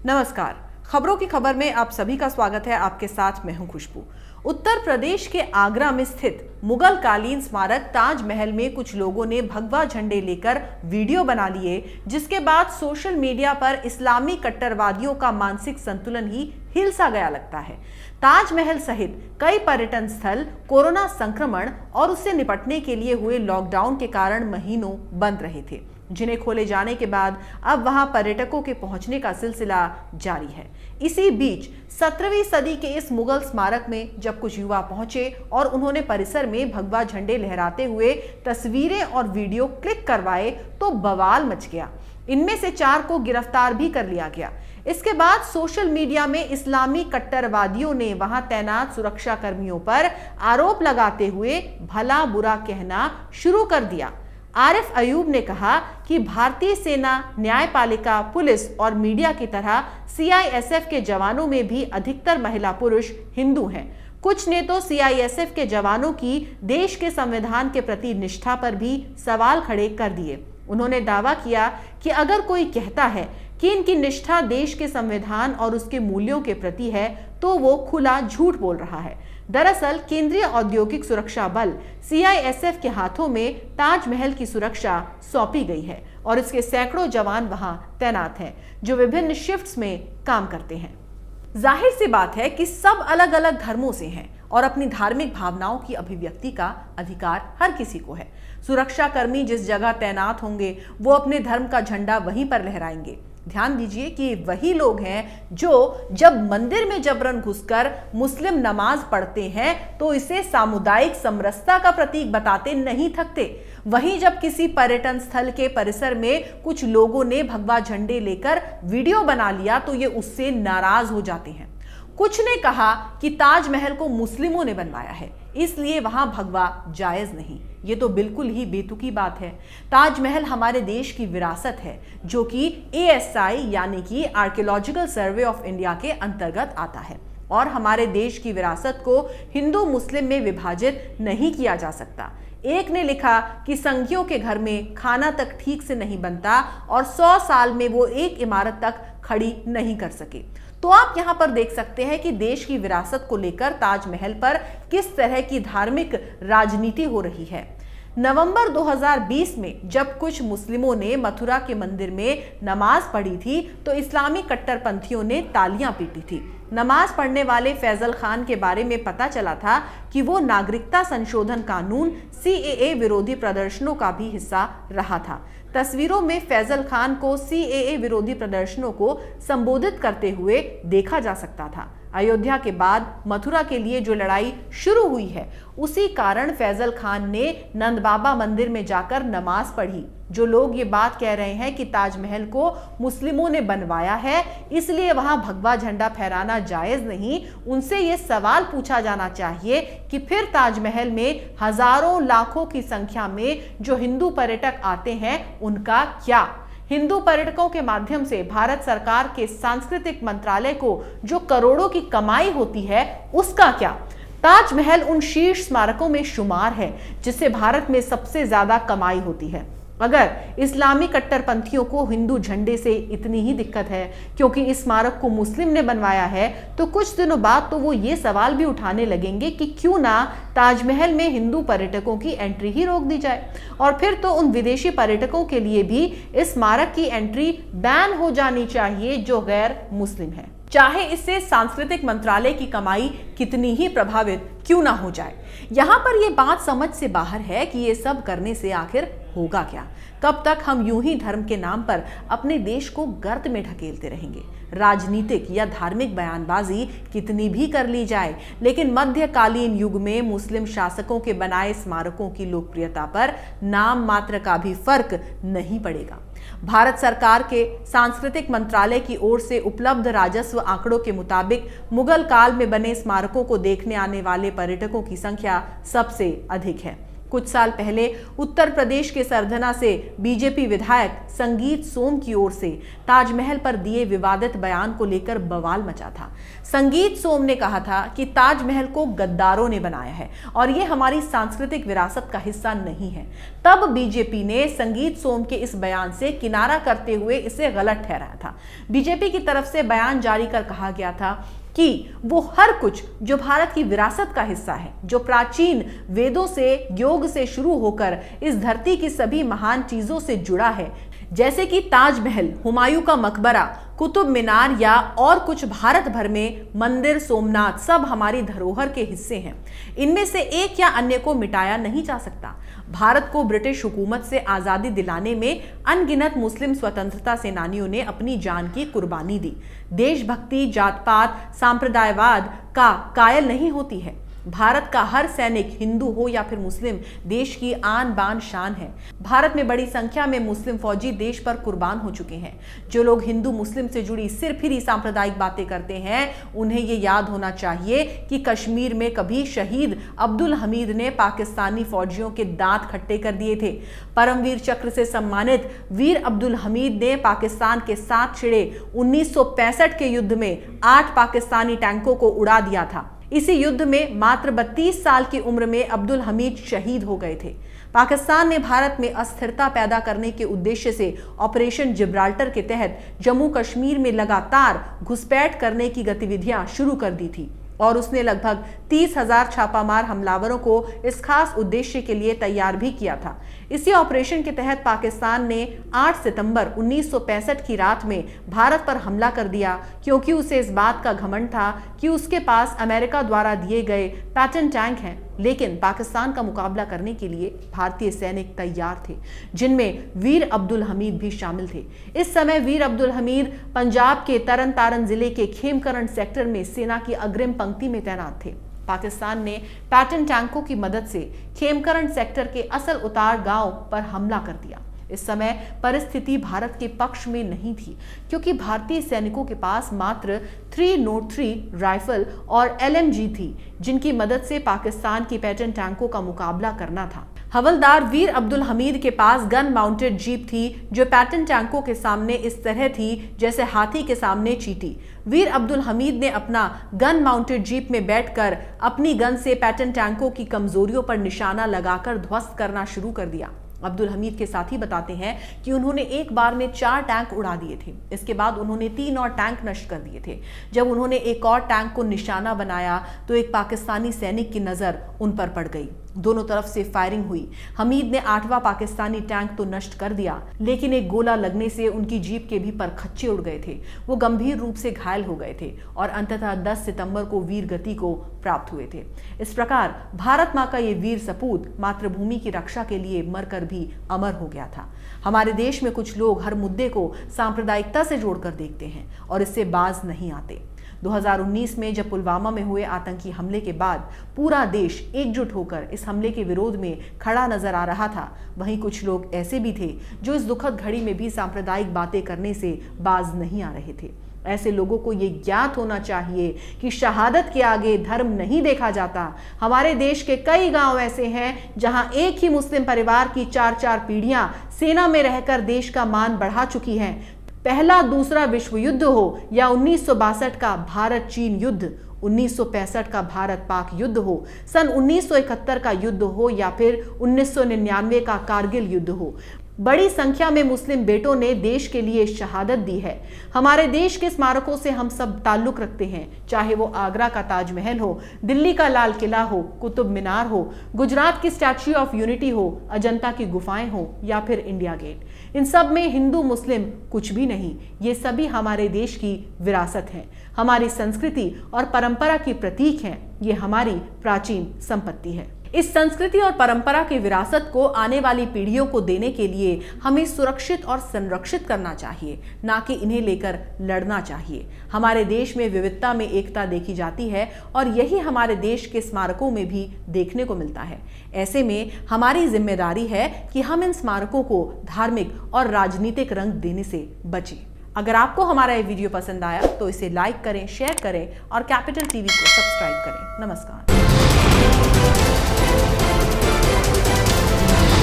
नमस्कार। खबरों की खबर में आप सभी का स्वागत है। आपके साथ मैं हूं खुशबू। उत्तर प्रदेश के आगरा में स्थित मुगल कालीन स्मारक ताजमहल में कुछ लोगों ने भगवा झंडे लेकर वीडियो बना लिए, जिसके बाद सोशल मीडिया पर इस्लामी कट्टरवादियों का मानसिक संतुलन ही हिल सा गया लगता है। ताजमहल सहित कई पर्यटन स्थल कोरोना संक्रमण और उससे निपटने के लिए हुए लॉकडाउन के कारण महीनों बंद रहे थे, जिन्हें खोले जाने के बाद अब वहां पर्यटकों के पहुंचने का सिलसिला जारी है। इसी बीच 17वीं सदी के इस मुगल स्मारक में जब कुछ युवा पहुंचे और उन्होंने परिसर में भगवा झंडे लहराते हुए तस्वीरें और वीडियो क्लिक करवाए तो बवाल मच गया। इनमें से 4 को गिरफ्तार भी कर लिया गया। इसके बाद सोशल मीडिया में इस्लामी कट्टरवादियों ने वहां तैनात सुरक्षा कर्मियों पर आरोप लगाते हुए भला बुरा कहना शुरू कर दिया। आरिफ अयूब ने कहा कि भारतीय सेना, न्यायपालिका, पुलिस और मीडिया की तरह सीआईएसएफ के जवानों में भी अधिकतर महिला पुरुष हिंदू हैं। कुछ ने तो सीआईएसएफ के जवानों की देश के संविधान के प्रति निष्ठा पर भी सवाल खड़े कर दिए। उन्होंने दावा किया कि अगर कोई कहता है कि इनकी निष्ठा देश के संविधान और उसके मूल्यों के प्रति है तो वो खुला झूठ बोल रहा है। दरअसल केंद्रीय औद्योगिक सुरक्षा बल सीआईएसएफ के हाथों में ताजमहल की सुरक्षा सौंपी गई है और इसके सैकड़ों जवान वहां तैनात हैं, जो विभिन्न शिफ्ट्स में काम करते हैं। जाहिर सी बात है कि सब अलग अलग धर्मों से हैं और अपनी धार्मिक भावनाओं की अभिव्यक्ति का अधिकार हर किसी को है। सुरक्षा कर्मी जिस जगह तैनात होंगे वो अपने धर्म का झंडा वहीं पर लहराएंगे। ध्यान दीजिए कि वही लोग हैं जो जब मंदिर में जबरन घुसकर मुस्लिम नमाज पढ़ते हैं तो इसे सामुदायिक समरसता का प्रतीक बताते नहीं थकते। वहीं जब किसी पर्यटन स्थल के परिसर में कुछ लोगों ने भगवा झंडे लेकर वीडियो बना लिया तो ये उससे नाराज हो जाते हैं। कुछ ने कहा कि ताजमहल को मुस्लिमों ने बनवाया है, इसलिए वहां भगवा जायज नहीं। ये तो बिल्कुल ही बेतुकी बात है। ताजमहल हमारे देश की विरासत है, जो कि ASI यानी कि आर्कियोलॉजिकल सर्वे ऑफ इंडिया के अंतर्गत आता है और हमारे देश की विरासत को हिंदू मुस्लिम में विभाजित नहीं किया जा सकता। एक ने लिखा कि संघियों के घर में खाना तक ठीक से नहीं बनता और 100 साल में वो एक इमारत तक खड़ी नहीं कर सके। तो आप यहां पर देख सकते हैं कि देश की विरासत को लेकर ताजमहल पर किस तरह की धार्मिक राजनीति हो रही है। नवंबर 2020 में जब कुछ मुस्लिमों ने मथुरा के मंदिर में नमाज पढ़ी थी तो इस्लामी कट्टरपंथियों ने तालियां पीटी थी। नमाज पढ़ने वाले फैजल खान के बारे में पता चला था कि वो नागरिकता संशोधन कानून CAA विरोधी प्रदर्शनों का भी हिस्सा रहा था। तस्वीरों में फैजल खान को CAA विरोधी प्रदर्शनों को संबोधित करते हुए देखा जा सकता था। अयोध्या के बाद मथुरा के लिए जो लड़ाई शुरू हुई है, उसी कारण फैजल खान ने नंदबाबा मंदिर में जाकर नमाज पढ़ी। जो लोग ये बात कह रहे हैं कि ताजमहल को मुस्लिमों ने बनवाया है इसलिए वहां भगवा झंडा फहराना जायज नहीं, उनसे ये सवाल पूछा जाना चाहिए कि फिर ताजमहल में हजारों लाखों की संख्या में जो हिंदू पर्यटक आते हैं उनका क्या? हिंदू पर्यटकों के माध्यम से भारत सरकार के सांस्कृतिक मंत्रालय को जो करोड़ों की कमाई होती है उसका क्या? ताजमहल उन शीर्ष स्मारकों में शुमार है जिससे भारत में सबसे ज्यादा कमाई होती है। अगर इस्लामी कट्टरपंथियों को हिंदू झंडे से इतनी ही दिक्कत है क्योंकि इस स्मारक को मुस्लिम ने बनवाया है, तो कुछ दिनों बाद तो वो ये सवाल भी उठाने लगेंगे कि क्यों ना ताजमहल में हिंदू पर्यटकों की एंट्री ही रोक दी जाए और फिर तो उन विदेशी पर्यटकों के लिए भी इस स्मारक की एंट्री बैन हो जानी चाहिए जो गैर मुस्लिम है, चाहे इससे सांस्कृतिक मंत्रालय की कमाई कितनी ही प्रभावित क्यों ना हो जाए। यहाँ पर यह बात समझ से बाहर है कि ये सब करने से आखिर होगा क्या? कब तक हम यूं ही धर्म के नाम पर अपने देश को गर्त में ढकेलते रहेंगे? राजनीतिक या धार्मिक बयानबाजी कितनी भी कर ली जाए, लेकिन मध्यकालीन युग में मुस्लिम शासकों के बनाए स्मारकों की लोकप्रियता पर नाम मात्र का भी फर्क नहीं पड़ेगा। भारत सरकार के सांस्कृतिक मंत्रालय की ओर से उपलब्ध राजस्व आंकड़ों के मुताबिक मुगल काल में बने स्मारकों को देखने आने वाले पर्यटकों की संख्या सबसे अधिक है। कुछ साल पहले उत्तर प्रदेश के सरधना से बीजेपी विधायक संगीत सोम की ओर से ताजमहल पर दिए विवादित बयान को लेकर बवाल मचा था। संगीत सोम ने कहा था कि ताजमहल को गद्दारों ने बनाया है और ये हमारी सांस्कृतिक विरासत का हिस्सा नहीं है। तब बीजेपी ने संगीत सोम के इस बयान से किनारा करते हुए इसे गलत ठहराया था। बीजेपी की तरफ से बयान जारी कर कहा गया था कि वो हर कुछ जो भारत की विरासत का हिस्सा है, जो प्राचीन वेदों से, योग से शुरू होकर इस धरती की सभी महान चीजों से जुड़ा है, जैसे कि ताजमहल, हुमायूं का मकबरा, कुतुब मीनार या और कुछ भारत भर में मंदिर, सोमनाथ, सब हमारी धरोहर के हिस्से हैं। इनमें से एक या अन्य को मिटाया नहीं जा सकता। भारत को ब्रिटिश हुकूमत से आज़ादी दिलाने में अनगिनत मुस्लिम स्वतंत्रता सेनानियों ने अपनी जान की कुर्बानी दी। देशभक्ति जात पात सांप्रदायवाद का कायल नहीं होती है। भारत का हर सैनिक हिंदू हो या फिर मुस्लिम देश की आन बान शान है। भारत में बड़ी संख्या में मुस्लिम फौजी देश पर कुर्बान हो चुके हैं। जो लोग हिंदू मुस्लिम से जुड़ी सिरफिरी सांप्रदायिक बातें करते हैं, उन्हें ये याद होना चाहिए कि कश्मीर में कभी शहीद अब्दुल हमीद ने पाकिस्तानी फौजियों के दांत खट्टे कर दिए थे। परमवीर चक्र से सम्मानित वीर अब्दुल हमीद ने पाकिस्तान के साथ छिड़े 1965 के युद्ध में 8 पाकिस्तानी टैंकों को उड़ा दिया था। इसी युद्ध में मात्र 32 साल की उम्र में अब्दुल हमीद शहीद हो गए थे। पाकिस्तान ने भारत में अस्थिरता पैदा करने के उद्देश्य से ऑपरेशन जिब्राल्टर के तहत जम्मू कश्मीर में लगातार घुसपैठ करने की गतिविधियां शुरू कर दी थी और उसने लगभग 30,000 छापामार हमलावरों को इस खास उद्देश्य के लिए तैयार भी किया था। इसी ऑपरेशन के तहत पाकिस्तान ने 8 सितंबर 1965 की रात में भारत पर हमला कर दिया, क्योंकि उसे इस बात का घमंड था कि उसके पास अमेरिका द्वारा दिए गए पैटर्न टैंक हैं। लेकिन पाकिस्तान का मुकाबला करने के लिए भारतीय सैनिक तैयार थे, जिनमें वीर अब्दुल हमीद भी शामिल थे। इस समय वीर अब्दुल हमीद पंजाब के तरन तारन जिले के खेमकरण सेक्टर में सेना की अग्रिम पंक्ति में तैनात थे। पाकिस्तान ने पैटर्न टैंकों की मदद से खेमकरण सेक्टर के असल उतार गांव पर हमला कर दिया। इस समय परिस्थिति भारत के पक्ष में नहीं थी, क्योंकि भारतीय सैनिकों के पास मात्र 303 राइफल और LMG थी, जिनकी मदद से पाकिस्तान की पैटर्न टैंकों का मुकाबला करना था। हवलदार वीर अब्दुल हमीद के पास गन माउंटेड जीप थी, जो पैटर्न टैंकों के सामने इस तरह थी जैसे हाथी के सामने चींटी। वीर अब्दुल हमीद ने अपना गन माउंटेड जीप में बैठकर अपनी गन से पैटर्न टैंकों की कमजोरियों पर निशाना लगाकर ध्वस्त करना शुरू कर दिया। अब्दुल हमीद के साथी बताते हैं कि उन्होंने एक बार में 4 टैंक उड़ा दिए थे। इसके बाद उन्होंने 3 और टैंक नष्ट कर दिए थे। जब उन्होंने एक और टैंक को निशाना बनाया तो एक पाकिस्तानी सैनिक की नजर उन पर पड़ गई। दोनों तरफ से फायरिंग हुई। हमीद ने 8वां पाकिस्तानी टैंक तो नष्ट कर दिया, लेकिन एक गोला लगने से उनकी जीप के भी परखच्चे उड़ गए थे। वो गंभीर रूप से घायल हो गए थे और अंततः 10 सितंबर को वीर गति को प्राप्त हुए थे। इस प्रकार भारत माँ का ये वीर सपूत मातृभूमि की रक्षा के लिए मरकर भी अमर हो गया था। हमारे देश में कुछ लोग हर मुद्दे को सांप्रदायिकता से जोड़कर देखते हैं और इससे बाज नहीं आते। 2019 में जब पुलवामा में हुए आतंकी हमले के बाद पूरा देश एकजुट होकर इस हमले के विरोध में खड़ा नजर आ रहा था, वहीं कुछ लोग ऐसे भी थे जो इस दुखद घड़ी में भी सांप्रदायिक बातें करने से बाज नहीं आ रहे थे। ऐसे लोगों को ये ज्ञात होना चाहिए कि शहादत के आगे धर्म नहीं देखा जाता। हमारे देश के कई गांव ऐसे हैं जहां एक ही मुस्लिम परिवार की 4-4 पीढ़ियां सेना में रहकर देश का मान बढ़ा चुकी हैं। पहला दूसरा विश्व युद्ध हो या 1962 का भारत चीन युद्ध, 1965 का भारत पाक युद्ध हो, सन 1971 का युद्ध हो या फिर 1999 का कारगिल युद्ध हो, बड़ी संख्या में मुस्लिम बेटों ने देश के लिए शहादत दी है। हमारे देश के स्मारकों से हम सब ताल्लुक रखते हैं, चाहे वो आगरा का ताजमहल हो, दिल्ली का लाल किला हो, कुतुब मीनार हो, गुजरात की स्टैच्यू ऑफ यूनिटी हो, अजंता की गुफाएं हो या फिर इंडिया गेट। इन सब में हिंदू मुस्लिम कुछ भी नहीं, ये सभी हमारे देश की विरासत है, हमारी संस्कृति और परंपरा की प्रतीक हैं। ये हमारी प्राचीन संपत्ति है। इस संस्कृति और परंपरा की विरासत को आने वाली पीढ़ियों को देने के लिए हमें सुरक्षित और संरक्षित करना चाहिए, ना कि इन्हें लेकर लड़ना चाहिए। हमारे देश में विविधता में एकता देखी जाती है और यही हमारे देश के स्मारकों में भी देखने को मिलता है। ऐसे में हमारी जिम्मेदारी है कि हम इन स्मारकों को धार्मिक और राजनीतिक रंग देने से बचें। अगर आपको हमारा ये वीडियो पसंद आया तो इसे लाइक करें, शेयर करें और कैपिटल टीवी को सब्सक्राइब करें। नमस्कार। है।